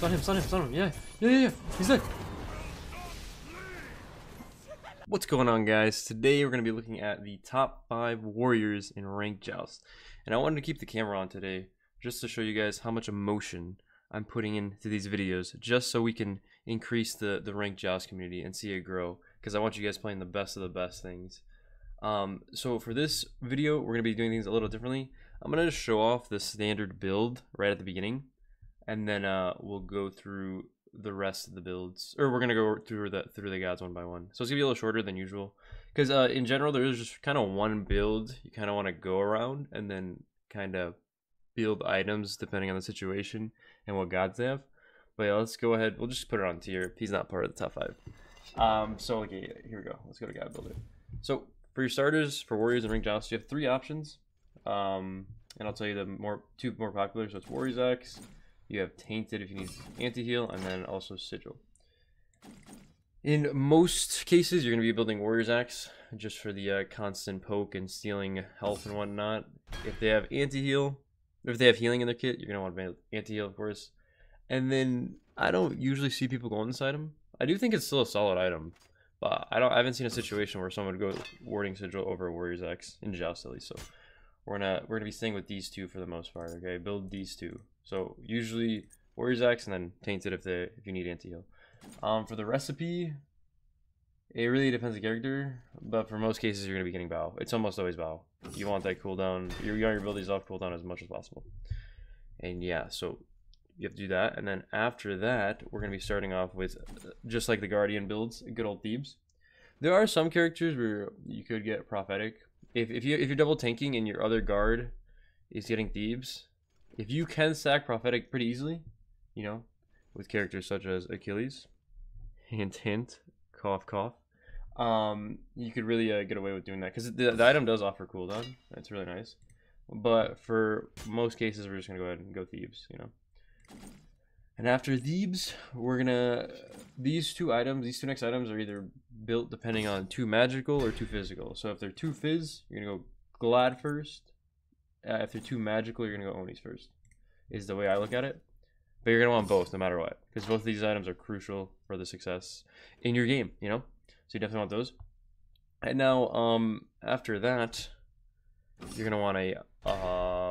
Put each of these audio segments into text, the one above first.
Stun him. Yeah. He's dead. What's going on, guys? Today we're going to be looking at the top 5 warriors in Ranked Joust. And I wanted to keep the camera on today just to show you guys how much emotion I'm putting into these videos, just so we can increase the Ranked Joust community and see it grow, because I want you guys playing the best of the best things. So for this video, we're going to be doing things a little differently. I'm going to just show off the standard build right at the beginning, and then we'll go through the rest of the builds, or we're gonna go through the gods one by one. So it's gonna be a little shorter than usual, because in general there is just kind of one build you kind of want to go around, and then kind of build items depending on the situation and what gods they have. But yeah, let's go ahead. We'll just put it on tier. He's not part of the top 5. So okay, here we go. Let's go to god builder. So for your starters, for warriors and Ranked Joust, you have 3 options. And I'll tell you the two more popular. So it's Warriors Axe. You have Tainted if you need anti-heal, and then also Sigil. In most cases, you're going to be building Warrior's Axe just for the constant poke and stealing health and whatnot. If they have anti-heal, if they have healing in their kit, you're going to want anti-heal, of course. And then I don't usually see people going inside them. I do think it's still a solid item, but I haven't seen a situation where someone would go Warding Sigil over Warrior's Axe in Joust, at least. So we're gonna be staying with these two for the most part. Okay, build these two. So usually Warrior's Axe and then Tainted if you need anti-heal. For the recipe, it really depends on the character, but for most cases you're gonna be getting bow. It's almost always bow. You want that cooldown. You want your abilities off cooldown as much as possible. And yeah, so you have to do that. And then after that, we're gonna be starting off with just like the Guardian builds, good old Thebes. There are some characters where you could get Prophetic. If you're double tanking and your other guard is getting Thebes, if you can stack Prophetic pretty easily, you know, with characters such as Achilles, hint hint, cough cough, you could really get away with doing that, because the item does offer cooldown. That's really nice. But for most cases, we're just gonna go ahead and go Thebes, you know. And after Thebes, we're gonna these two next items are either built depending on 2 magical or 2 physical. So if they're 2 fizz, you're gonna go Glad first. If they're 2 magical, you're gonna go Onis first, is the way I look at it. But you're gonna want both no matter what, because both of these items are crucial for the success in your game, you know. So you definitely want those. And now after that, you're gonna want a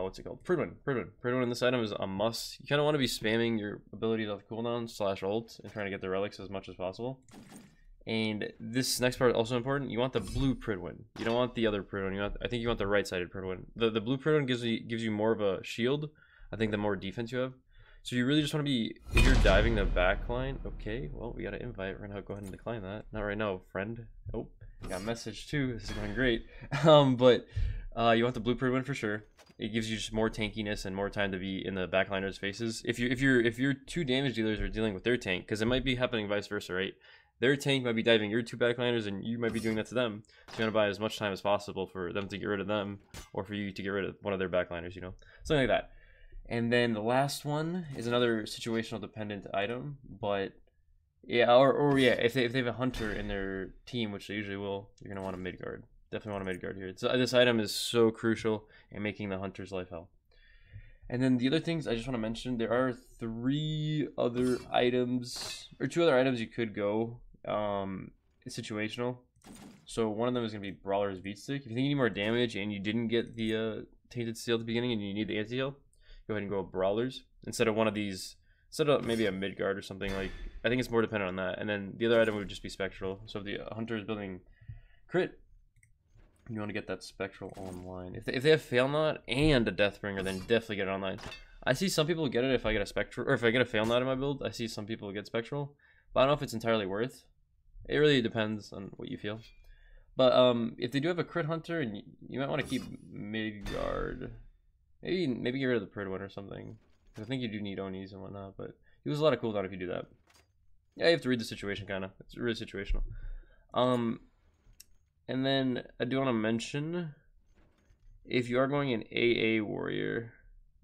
what's it called? Pridwin in this item is a must. You kind of want to be spamming your abilities off cooldown / ult and trying to get the relics as much as possible. And this next part is also important. You want the blue Pridwin. You don't want the other Pridwin. I think you want the right-sided Pridwin. The blue Pridwin gives you more of a shield. I think the more defense you have. So you really just want to be, if you're diving the back line. Okay, well, we got an invite. We're gonna go ahead and decline that. Not right now, friend. Oh, got a message too. This is going great. But you want the blue Pridwin for sure. It gives you just more tankiness and more time to be in the backliners' faces. If your 2 damage dealers are dealing with their tank, because it might be happening vice versa, right? Their tank might be diving your 2 backliners, and you might be doing that to them. So you want to buy as much time as possible for them to get rid of them, or for you to get rid of one of their backliners, you know, something like that. And then the last one is another situational dependent item, but yeah, or yeah, if they have a hunter in their team, which they usually will, you're gonna want a Midgard. Definitely want a Midgard here. So this item is so crucial in making the hunter's life hell. And then the other things I just want to mention, there are 3 other items, or 2 other items you could go situational. So one of them is going to be Brawler's Beat Stick. If you think you need more damage and you didn't get the Tainted Steel at the beginning and you need the anti-heal, go ahead and go Brawlers instead of one of these, instead of maybe a Midgard or something. Like, I think it's more dependent on that. And then the other item would just be Spectral. So if the hunter is building crit, you want to get that Spectral online. If they have Fail Knot and a Deathbringer, then definitely get it online. I see some people get it if I get a Spectral, or if I get a Fail Knot in my build. I see some people get Spectral, but I don't know if it's entirely worth. It really depends on what you feel. But if they do have a crit hunter, and you might want to keep Midgard. Maybe get rid of the Pridwin or something. I think you do need Onis and whatnot, but you lose a lot of cooldown if you do that. Yeah, you have to read the situation, kind of. It's really situational. And then I do want to mention, if you are going an AA warrior,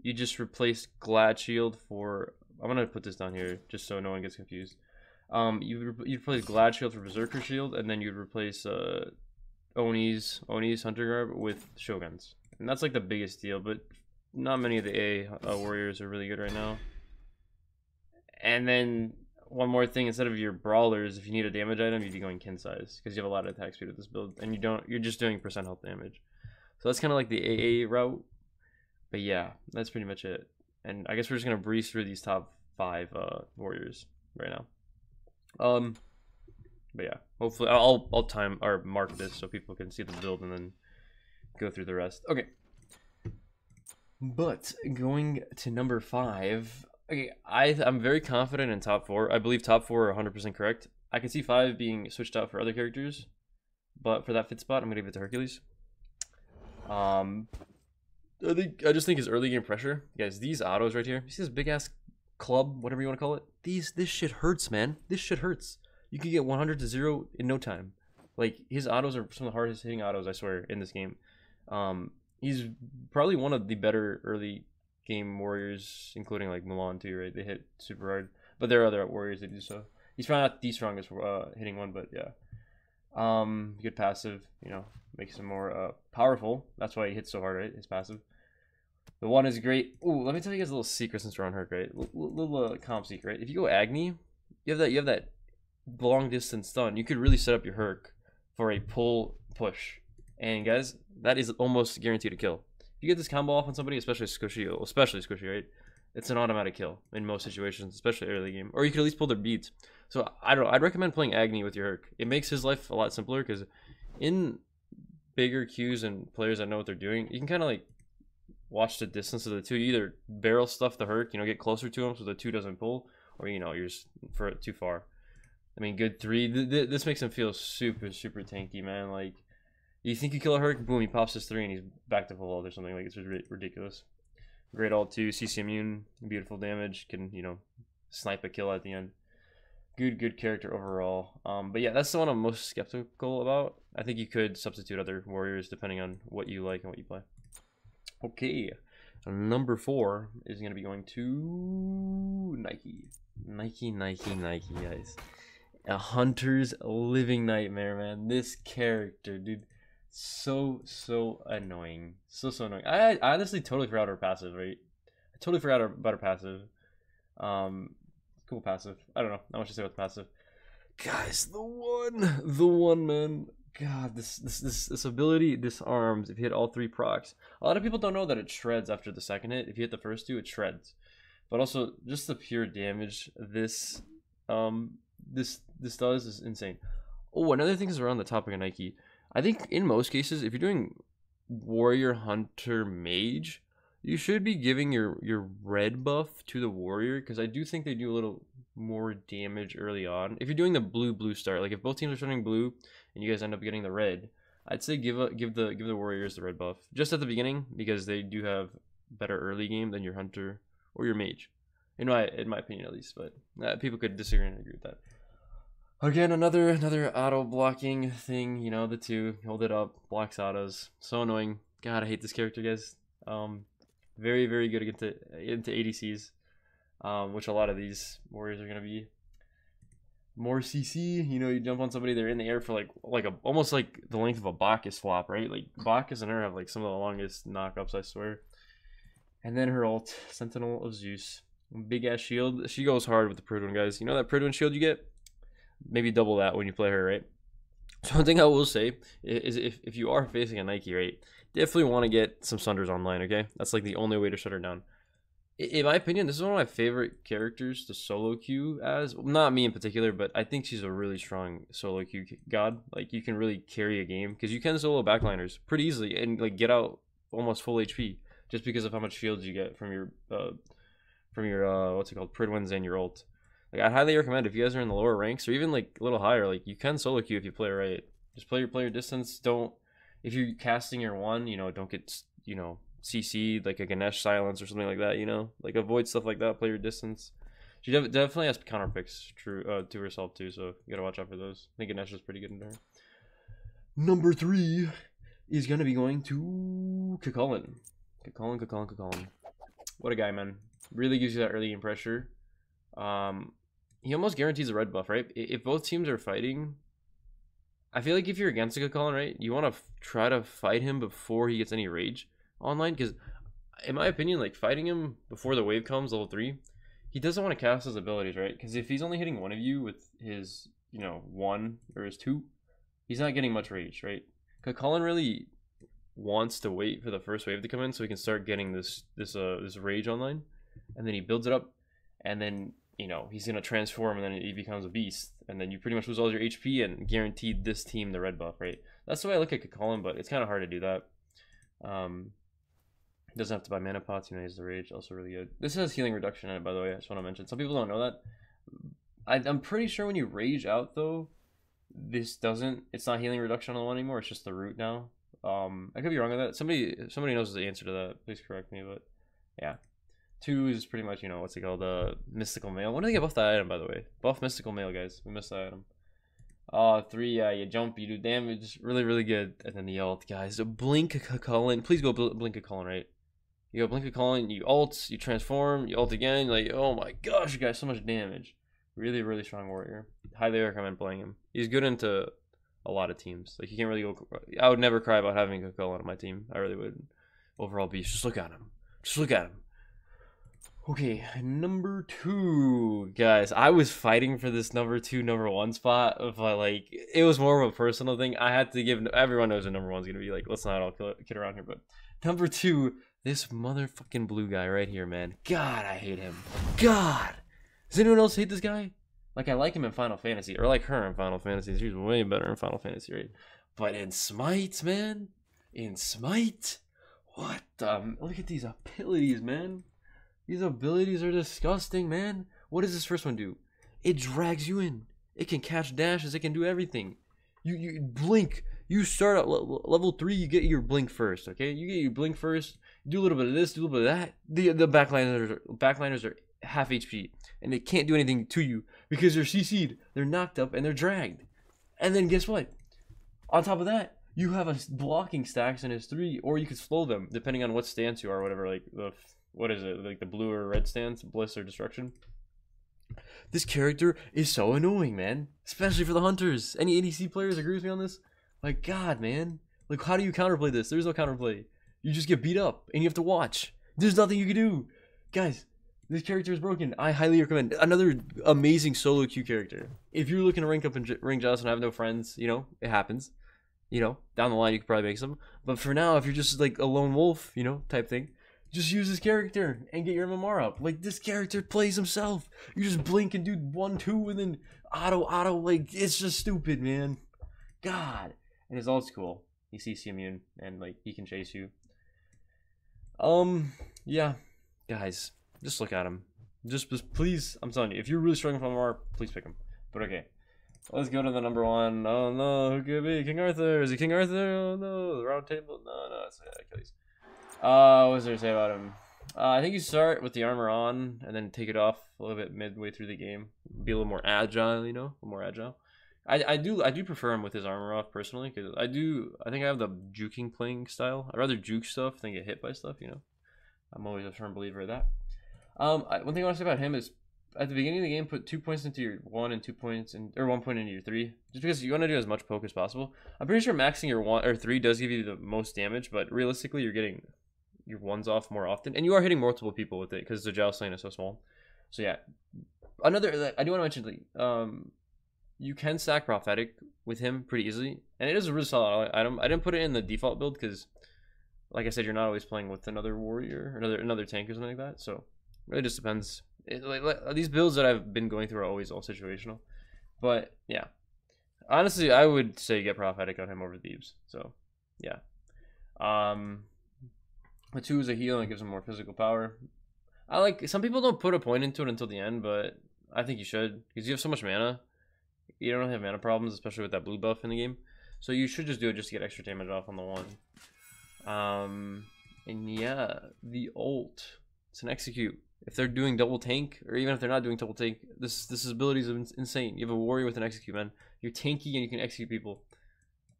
you just replace Glad Shield for, I'm gonna put this down here just so no one gets confused. You replace Glad Shield for Berserker Shield, and then you'd replace Oni's Hunter Garb with Shoguns. And that's like the biggest deal, but not many of the A warriors are really good right now. And then one more thing, instead of your brawlers, if you need a damage item, you'd be going kin size because you have a lot of attack speed with this build, and you're just doing percent health damage. So that's kind of like the AA route. But yeah, that's pretty much it. And I guess we're just gonna breeze through these top 5 warriors right now. But yeah, hopefully I'll time or mark this so people can see the build and then go through the rest. Okay. But going to number 5. Okay, I'm very confident in top 4. I believe top 4 are 100% correct. I can see 5 being switched out for other characters, but for that 5th spot, I'm gonna give it to Hercules. I just think his early game pressure, guys. These autos right here. You see this big ass club, whatever you want to call it. This shit hurts, man. This shit hurts. You can get 100 to 0 in no time. Like, his autos are some of the hardest hitting autos, I swear, in this game. He's probably one of the better early game warriors, including like Milan too, right? They hit super hard, but there are other warriors that do so. He's probably not the strongest hitting one, but yeah. Good passive, you know, makes him more powerful. That's why he hits so hard, right? His passive. The one is great. Ooh, let me tell you guys a little secret since we're on Herc, right? Little comp secret, right? If you go Agni, you have that long distance stun. You could really set up your Herc for a pull push, and guys, that is almost guaranteed to kill. If you get this combo off on somebody, especially squishy, right? It's an automatic kill in most situations, especially early game. Or you could at least pull their beads. So I don't know. I'd recommend playing Agni with your Herc. It makes his life a lot simpler because in bigger queues and players that know what they're doing, you can kind of like watch the distance of the two. You either barrel stuff the Herc, you know, get closer to him so the 2 doesn't pull, or you know, you're just for too far. I mean, good 3. This makes him feel super tanky, man. Like, you think you kill a Herc, boom, he pops his 3 and he's back to full ult or something. Like, it's ridiculous. Great ult too, CC immune, beautiful damage, can, you know, snipe a kill at the end. Good character overall. But yeah, that's the one I'm most skeptical about. I think you could substitute other warriors depending on what you like and what you play. Okay, number 4 is going to be going to Nike, guys. A hunter's living nightmare, man. This character, dude, so annoying. So annoying. I honestly totally forgot her passive, right? I totally forgot about her passive. Cool passive. I don't know. Not much to say about the passive. Guys, the one, man. God, this ability disarms if you hit all 3 procs. A lot of people don't know that it shreds after the second hit. If you hit the first 2, it shreds. But also, just the pure damage this does is insane. Oh, another thing is around the topic of Nike. I think in most cases, if you're doing warrior, hunter, mage, you should be giving your red buff to the warrior, because I do think they do a little more damage early on. If you're doing the blue start, like if both teams are starting blue and you guys end up getting the red, I'd say give the warriors the red buff just at the beginning, because they do have better early game than your hunter or your mage, in my opinion at least. But people could disagree and agree with that. Again, another auto blocking thing. You know, the 2 hold it up, blocks autos. So annoying. God, I hate this character, guys. Very good into ADCs, which a lot of these warriors are gonna be. More CC, you know, you jump on somebody, they're in the air for almost like the length of a Bacchus flop, right? Like Bacchus and her have like some of the longest knockups, I swear. And then her ult, Sentinel of Zeus, big ass shield. She goes hard with the Pridwin, guys. You know that Pridwin shield you get? Maybe double that when you play her, right? So one thing I will say is if you are facing a Nike, right, definitely want to get some Sunders online, okay? That's like the only way to shut her down. In my opinion, this is one of my favorite characters to solo queue as. Not me in particular, but I think she's a really strong solo queue god. Like, you can really carry a game, because you can solo backliners pretty easily and like get out almost full HP just because of how much shields you get from your what's it called, Pridwins and your ult. Like, I highly recommend, if you guys are in the lower ranks or even like a little higher, like you can solo queue if you play right. Just play your distance. Don't, if you're casting your 1, you know, don't get, you know, CC like a Ganesh silence or something like that, you know, like avoid stuff like that. Play your distance. She definitely has counter picks to herself too, so you gotta watch out for those. I think Ganesh is pretty good in there. Number 3 is gonna be going to Chulainn. What a guy, man. Really gives you that early game pressure. He almost guarantees a red buff, right? If both teams are fighting, I feel like if you're against a Chulainn, right, you want to try to fight him before he gets any rage online, because in my opinion, like, fighting him before the wave comes, level 3, he doesn't want to cast his abilities, right? Because if he's only hitting one of you with his, you know, 1 or his 2, he's not getting much rage, right? Chulainn really wants to wait for the first wave to come in so he can start getting this rage online, and then he builds it up, and then, you know, he's gonna transform, and then he becomes a beast, and then you pretty much lose all your HP and guaranteed this team the red buff, right? That's the way I look at Chulainn, but it's kind of hard to do that. He doesn't have to buy mana pots, you know, he's the rage, also really good. This has healing reduction in it, by the way, I just want to mention. Some people don't know that. I'm pretty sure when you rage out, though, this doesn't, it's not healing reduction on the one anymore, it's just the root now. I could be wrong with that. Somebody knows the answer to that, please correct me, but yeah. 2 is pretty much, you know, what's it called, mystical mail. When do they get buff that item, by the way? Buff mystical mail, guys. We missed that item. 3, yeah, you jump, you do damage, really, really good. And then the ult, guys. Blink Chulainn, please go blink Chulainn, right? You go blink Chulainn, you ult, you transform, you ult again, like, oh my gosh, you guys, so much damage. Really, really strong warrior. Highly recommend playing him. He's good into a lot of teams. Like, you can't really go, I would never cry about having Chulainn on my team. I really would. Overall beast, just look at him. Just look at him. Okay, number 2, guys. I was fighting for this number 2, number 1 spot, but like it was more of a personal thing. I had to give. Everyone knows the number 1's gonna be like. Let's not all kid around here, but number 2, this motherfucking blue guy right here, man. God, I hate him. God, does anyone else hate this guy? Like, I like him in Final Fantasy, or like her in Final Fantasy. She's way better in Final Fantasy, right? But in Smite, man, in Smite, what? Look at these abilities, man. These abilities are disgusting, man. What does this first one do? It drags you in. It can catch dashes. It can do everything. You blink. You start at level 3. You get your blink first. Okay, you get your blink first. You do a little bit of this. Do a little bit of that. The backliners are half HP, and they can't do anything to you because they're CC'd. They're knocked up and they're dragged. And then guess what? On top of that, you have a blocking stacks in his 3, or you could slow them depending on what stance you are, or whatever. Like the what is it, like the blue or red stance, bliss or destruction. This character is so annoying, man, especially for the hunters. Any ADC players agree with me on this? Like, God, man, like, how do you counterplay this? There's no counterplay. You just get beat up and you have to watch. There's nothing you can do, guys. This character is broken. I highly recommend. Another amazing solo queue character. If you're looking to rank up in Ranked Joust and have no friends, you know, it happens. You know, down the line you could probably make some. But for now, if you're just like a lone wolf, you know, type thing, just use this character and get your MMR up. Like, this character plays himself. You just blink and do 1, 2, and then auto. Like, it's just stupid, man. God. And his ult's cool. He's CC immune, and like, he can chase you. Yeah, guys, just look at him. Just please, I'm telling you, if you're really struggling with MMR, please pick him. But okay, let's go to the number 1. Oh no, who could it be? King Arthur. Is it King Arthur? Oh no, the round table. No, it's Achilles. What was there to say about him? I think you start with the armor on and then take it off a little bit midway through the game. Be a little more agile, you know, a little more agile. I do prefer him with his armor off personally, because I think I have the juking playing style. I'd rather juke stuff than get hit by stuff, you know. I'm always a firm believer of that. One thing I want to say about him is, at the beginning of the game, put 2 points into your 1 and 2 points or 1 point into your 3, just because you want to do as much poke as possible. I'm pretty sure maxing your 1 or 3 does give you the most damage, but realistically, you're getting your 1s off more often, and you are hitting multiple people with it because the joust lane is so small. So yeah, another I do want to mention, you can stack prophetic with him pretty easily, and it is a really solid item. I didn't put it in the default build because, like I said, you're not always playing with another warrior or another tank or something like that. So it really just depends. These builds that I've been going through are always all situational, but yeah, honestly, I would say get prophetic on him over Thebes. So yeah, the 2 is a heal and it gives him more physical power. I like, some people don't put a point into it until the end, but I think you should, because you have so much mana. You don't have mana problems, especially with that blue buff in the game. So you should just do it just to get extra damage off on the 1. And yeah, the ult, it's an execute. If they're doing double tank, or even if they're not doing double tank, this ability is insane. You have a warrior with an execute, man. You're tanky and you can execute people.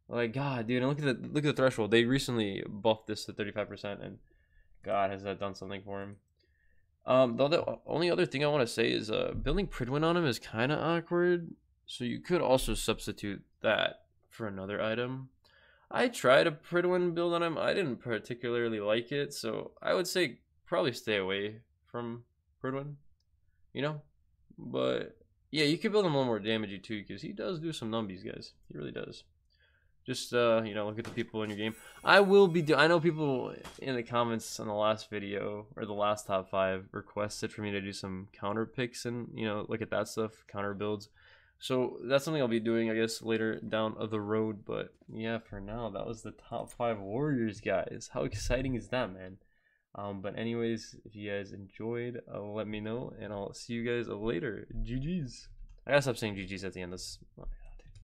Like, God, dude, and look at the threshold. They recently buffed this to 35%, and God, has that done something for him. The only other thing I want to say is building Pridwin on him is kind of awkward. So you could also substitute that for another item. I tried a Pridwin build on him. I didn't particularly like it, so I would say probably stay away from Pridwin. you know. But yeah, you could build him a little more damagey too, because he does do some numbies, guys. He really does. Just you know, look at the people in your game. I will be I know people in the comments on the last video or the last top 5 requested for me to do some counter picks and, you know, look at that stuff, counter builds. So that's something I'll be doing, I guess, later down the road. But yeah, for now, that was the top 5 warriors, guys. How exciting is that, man? But anyways, if you guys enjoyed, let me know, and I'll see you guys later. GG's. I gotta stop saying GG's at the end. That's